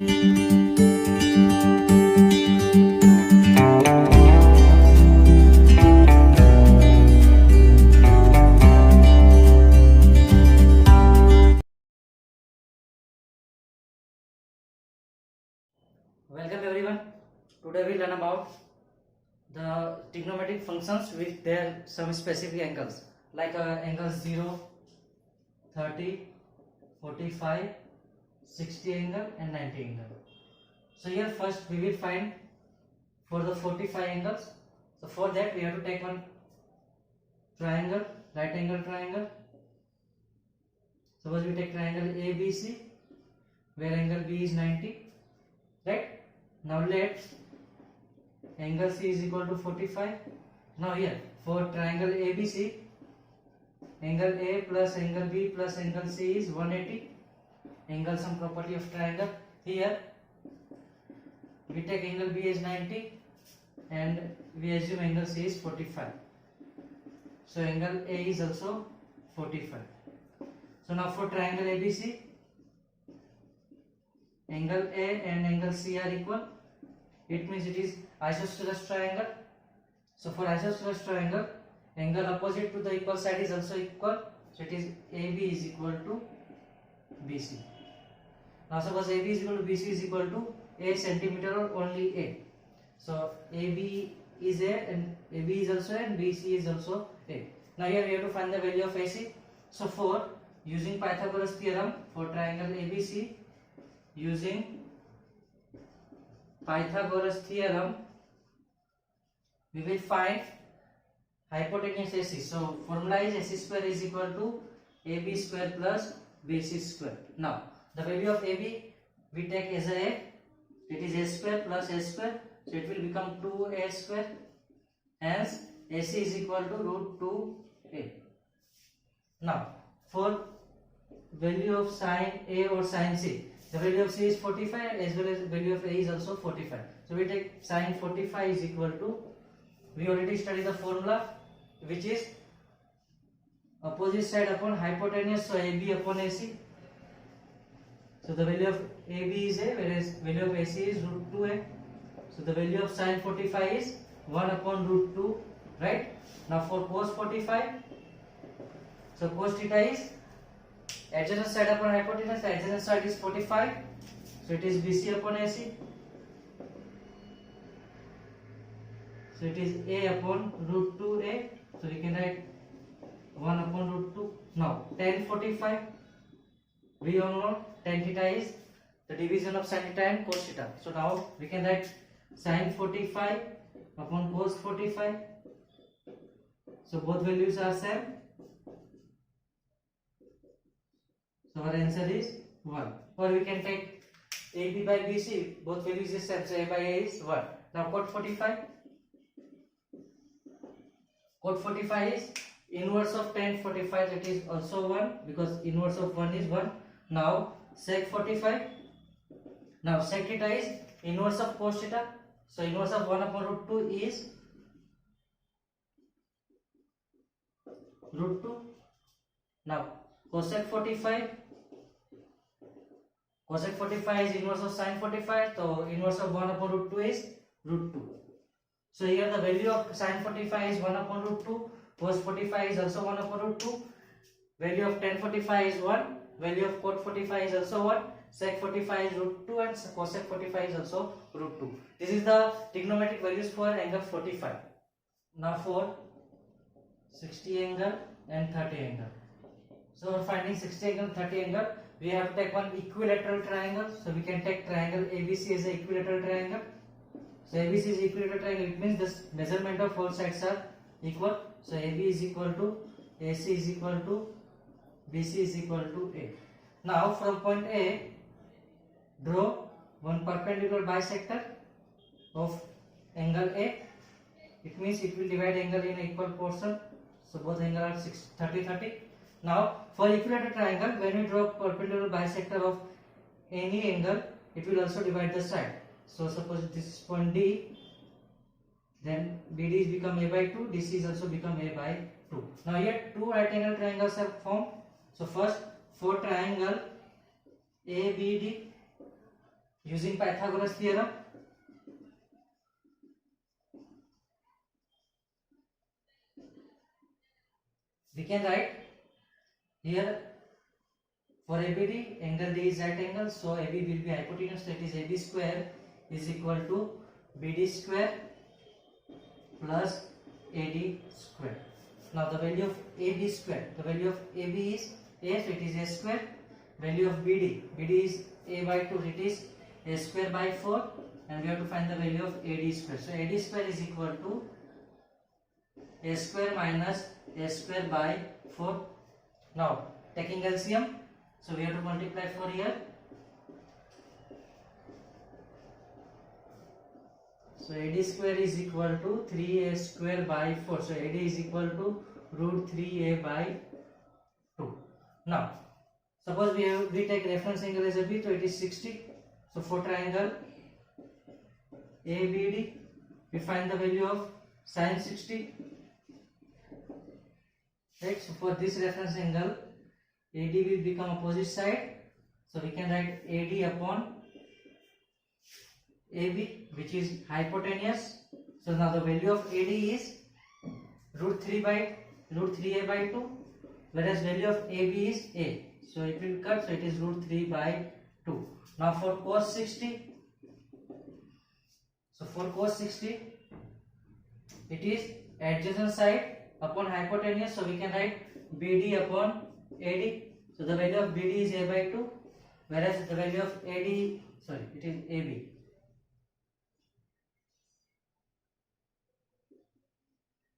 Welcome everyone. Today we learn about the trigonometric functions with their some specific angles like angles 0, 30, 45, 60 angle and 90 angle. So here first we will find for the 45 angles. So for that we have to take one triangle, right angle triangle. Suppose we take triangle ABC where angle B is 90, right? Now let angle C is equal to 45. Now here for triangle ABC, angle A plus angle B plus angle C is 180. Angle sum property of triangle. Here we take angle B as 90 and we assume angle C is 45. So angle A is also 45. So now for triangle ABC, angle A and angle C are equal. It means it is isosceles triangle. So for isosceles triangle, angle opposite to the equal side is also equal. So it is AB is equal to BC. Now suppose AB is equal to BC is equal to A centimeter or only A. So AB is A and AB is also A and BC is also A. Now here we have to find the value of AC. So for using Pythagoras theorem for triangle ABC, using Pythagoras theorem, we will find hypotenuse AC. So formula is AC square is equal to AB square plus BC square. Now the value of AB we take as A, it is A square plus A square, so it will become 2A square. Hence AC is equal to root 2A. Now for value of sine A or sine C, the value of C is 45 as well as the value of A is also 45. So we take sine 45 is equal to, we already studied the formula which is opposite side upon hypotenuse, so AB upon AC. So the value of AB is A whereas value of AC is root 2A. So the value of sine 45 is 1 upon root 2, right? Now for cos 45, so cos theta is adjacent side upon hypotenuse, the adjacent side is 45, so it is BC upon AC. So it is A upon root 2A, so we can write 1 upon root 2. Now tan 45, we all know tan theta is the division of sin theta and cos theta. So now we can write sin 45 upon cos 45. So both values are same. So our answer is 1. Or we can take AB by BC, both values is same, so A by A is 1. Now cot 45. Cot 45 is inverse of tan 45, that is also 1 because inverse of 1 is 1. Now sec 45. Now sec theta is inverse of cos theta. So inverse of 1 upon root 2 is root 2. Now cosec 45. Cosec 45 is inverse of sin 45. So inverse of 1 upon root 2 is root 2. So here the value of sin 45 is 1 upon root 2. Cos 45 is also 1 upon root 2. Value of tan 45 is 1. Value of cot 45 is also 1. Sec 45 is root 2 and cosec 45 is also root 2. This is the trigonometric values for angle 45. Now for 60 angle and 30 angle. So for finding 60 angle and 30 angle, we have to take one equilateral triangle. So we can take triangle ABC as an equilateral triangle. So ABC is equilateral triangle, it means the measurement of all sides are equal. So AB is equal to AC is equal to BC is equal to A. Now from point A, draw one perpendicular bisector of angle A. It means it will divide angle in equal portion. So both angle are 30-30. Now for equilateral triangle, when we draw perpendicular bisector of any angle, it will also divide the side. So suppose this is point D, then BD is become A by 2, DC is also become A by 2. Now here two right angle triangles are formed. So first for triangle ABD, Using Pythagoras theorem, we can write here for ABD, angle D is right angle, so AB will be hypotenuse, that is AB square is equal to BD square plus AD square. Now the value of AB square, the value of AB is A, so it is A square. Value of BD, BD is A by 2, it is A square by 4, and we have to find the value of AD square. So AD square is equal to A square minus A square by 4. Now taking LCM, so we have to multiply 4 here. So AD square is equal to 3A square by 4. So AD is equal to root 3A by 2. Now suppose we take reference angle as a B, so it is 60. So for triangle ABD, we find the value of sin 60. Right. So for this reference angle, AD will become opposite side. So we can write AD upon AB, which is hypotenuse. So now the value of AD is root 3A by 2, whereas value of AB is A. So it will cut, so it is root 3 by 2. Now for cos 60, so for cos 60, it is adjacent side upon hypotenuse, so we can write BD upon AD. So the value of BD is A by 2, whereas the value of AD, it is AB.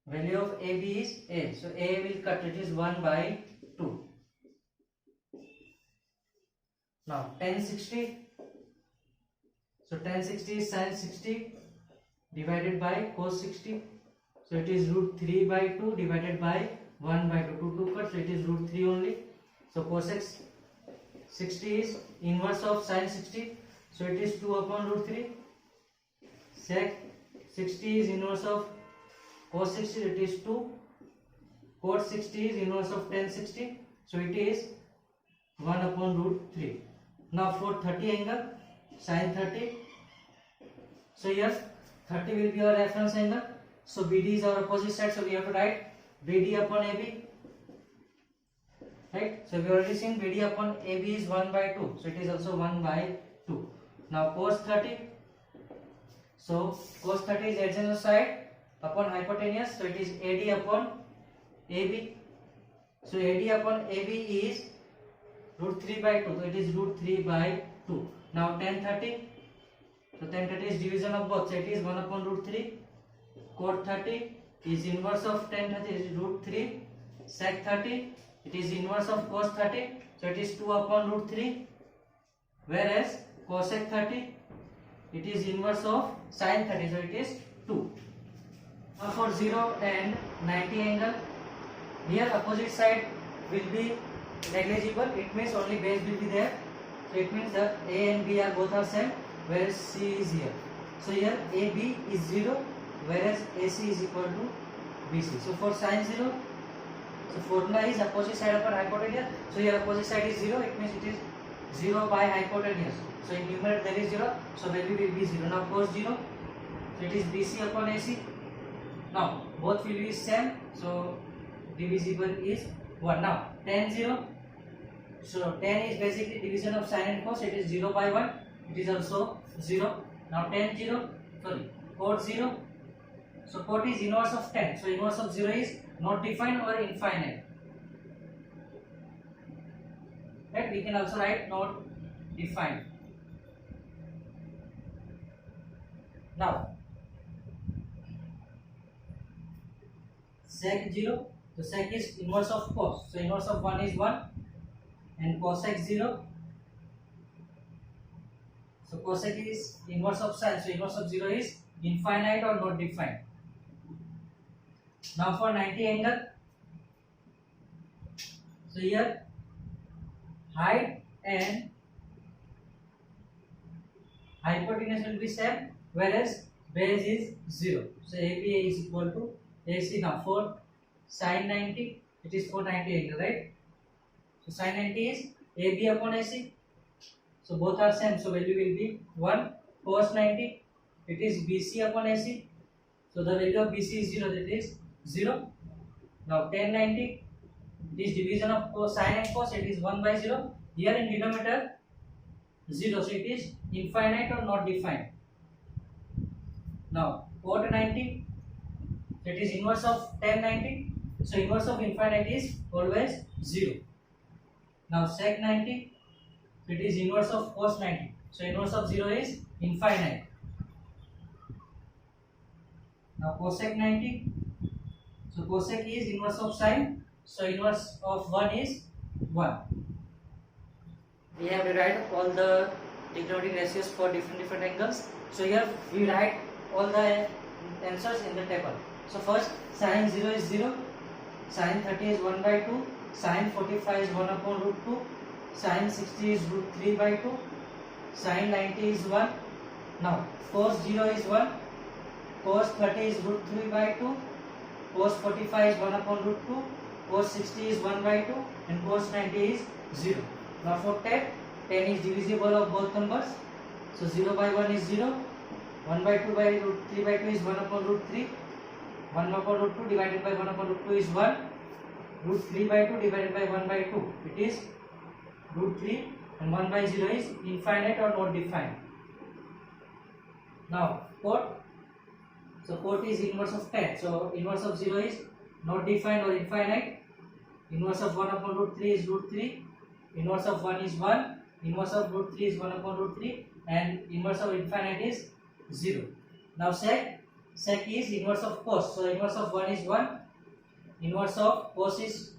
Value of AB is A, so A will cut, it is 1 by 2. Now tan 60, so tan 60 is sin 60 divided by cos 60, so it is root 3 by 2 divided by 1 by 2, 2 cut, so it is root 3 only. So cosec 60 is inverse of sin 60, so it is 2 upon root 3. Sec 60 is inverse of cos 60, it is 2. Cot 60 is inverse of tan 60, so it is 1 upon root 3. Now for 30 angle, sin 30, so here 30 will be our reference angle, so BD is our opposite side, so we have to write BD upon AB. Right, so we already seen BD upon AB is 1 by 2, so it is also 1 by 2. Now cos 30, so cos 30 is adjacent side upon hypotenuse, so it is AD upon AB. So AD upon AB is root 3 by 2, so it is root 3 by 2. Now tan 30, so tan 30 is division of both, so it is 1 upon root 3. Cot 30 is inverse of tan 30, is root 3. Sec 30, it is inverse of cos 30, so it is 2 upon root 3. Whereas cosec 30, it is inverse of sin 30, so it is 2. Now for 0 and 90 angle, here opposite side will be negligible, it means only base will be there, so it means that A and B are both are same, whereas C is here. So here AB is 0, whereas AC is equal to BC. So for sin 0, so formula is opposite side upon hypotenuse, so here opposite side is 0, it means it is 0 by hypotenuse. So in numerator there is 0, so value will be 0. Now cos 0, so it is BC upon AC. Now both will be same, so divisible is 1. Now tan 0, so tan is basically division of sin and cos, it is 0 by 1, it is also 0. Now tan 0, cot 0, so cot is inverse of tan, so inverse of 0 is not defined or infinite. Right, we can also write not defined. Now sec 0, so sec is inverse of cos, so inverse of 1 is 1, and cosec 0, so cosec is inverse of sin, so inverse of 0 is infinite or not defined. Now for 90 angle, so here height and hypotenuse will be same, whereas base is 0. So ABA is equal to AC. Now for sin 90, it is for 90 angle, right? So sin 90 is AB upon AC. So both are same. So value will be 1. Cos 90, it is BC upon AC. So the value of BC is 0, that is 0. Now tan 90, it is division of cos, sin and cos, it is 1 by 0. Here in denominator 0, so it is infinite or not defined. Now cot 90, that is inverse of tan 90. So inverse of infinite is always 0. Now sec 90, it is inverse of cos 90. So inverse of 0 is infinite. Now cosec 90. So cosec is inverse of sine. So inverse of 1 is 1. We have to write all the trigonometric ratios for different angles. So here we write all the answers in the table. So first sin 0 is 0. Sin 30 is 1 by 2. Sin 45 is 1 upon root 2. Sin 60 is root 3 by 2. Sin 90 is 1. Now cos 0 is 1. Cos 30 is root 3 by 2. Cos 45 is 1 upon root 2. Cos 60 is 1 by 2. And cos 90 is 0. Now for tan, tan is divisible of both numbers. So 0 by 1 is 0. 1 by 2 by root 3 by 2 is 1 upon root 3. 1 upon root 2 divided by 1 upon root 2 is 1. Root 3 by 2 divided by 1 by 2. It is root 3, and 1 by 0 is infinite or not defined. Now cot. So cot is inverse of tan. So inverse of 0 is not defined or infinite. Inverse of 1 upon root 3 is root 3. Inverse of 1 is 1. Inverse of root 3 is 1 upon root 3. And inverse of infinite is 0. Now sec. Sec is inverse of cos. So inverse of 1 is 1. Inverse of cos is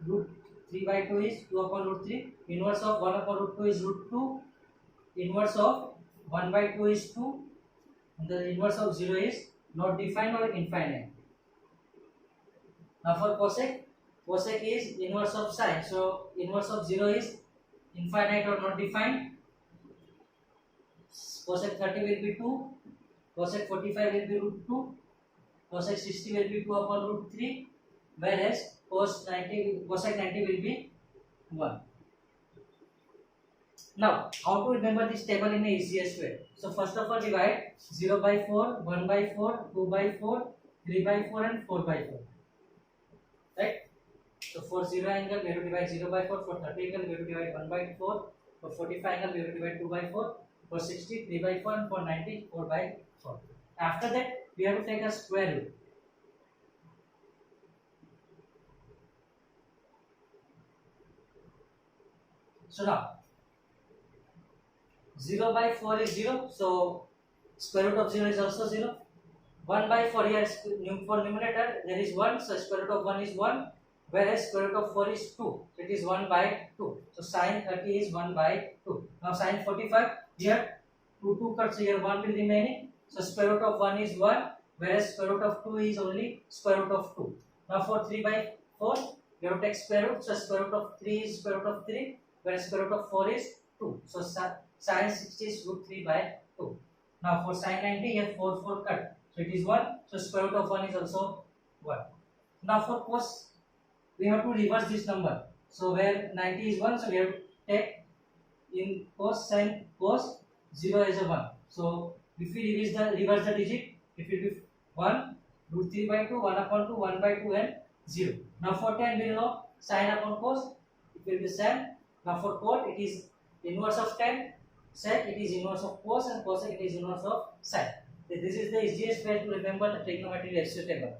root 3 by 2 is 2 upon root 3. Inverse of 1 upon root 2 is root 2. Inverse of 1 by 2 is 2. And the inverse of 0 is not defined or infinite. Now for cosec. Cosec is inverse of sine. So inverse of 0 is infinite or not defined. Cosec 30 will be 2. Cosec 45 will be root 2. Cosec 60 will be 2 upon root 3. Whereas cosec 90 will be 1. Now, how to remember this table in the easiest way? So first of all, divide 0 by 4, 1 by 4, 2 by 4, 3 by 4 and 4 by 4. Right? So for 0 angle, we have to divide 0 by 4. For 30 angle, we have to divide 1 by 4. For 45 angle, we have to divide 2 by 4. For 60, 3 by 4. And for 90, 4 by 4. After that, we have to take a square root. So now, 0 by 4 is 0. So square root of 0 is also 0. 1 by 4 here for numerator there is 1. So square root of 1 is 1. Whereas square root of 4 is 2. It is 1 by 2. So sin 30 is 1 by 2. Now sin 45 here 2 cuts here 1 will remain. So square root of 1 is 1. Whereas square root of 2 is only square root of 2. Now for 3 by 4 we have to take square root. So square root of 3 is square root of 3. Whereas square root of 4 is 2. So sin 60 is root 3 by 2. Now for sin 90 here 4 cut. So it is 1. So square root of 1 is also 1. Now for cos we have to reverse this number. So where 90 is 1, so we have to take in cos sin cos 0 as a 1. So if we reverse the digit, it will be 1 root 3 by 2, 1 upon 2, 1 by 2 and 0. Now for tan we know sin upon cos, it will be same. Now for cot it is inverse of tan, sec it is inverse of cos, and cosec it is inverse of sin. So this is the easiest way to remember the trigonometric ratio table.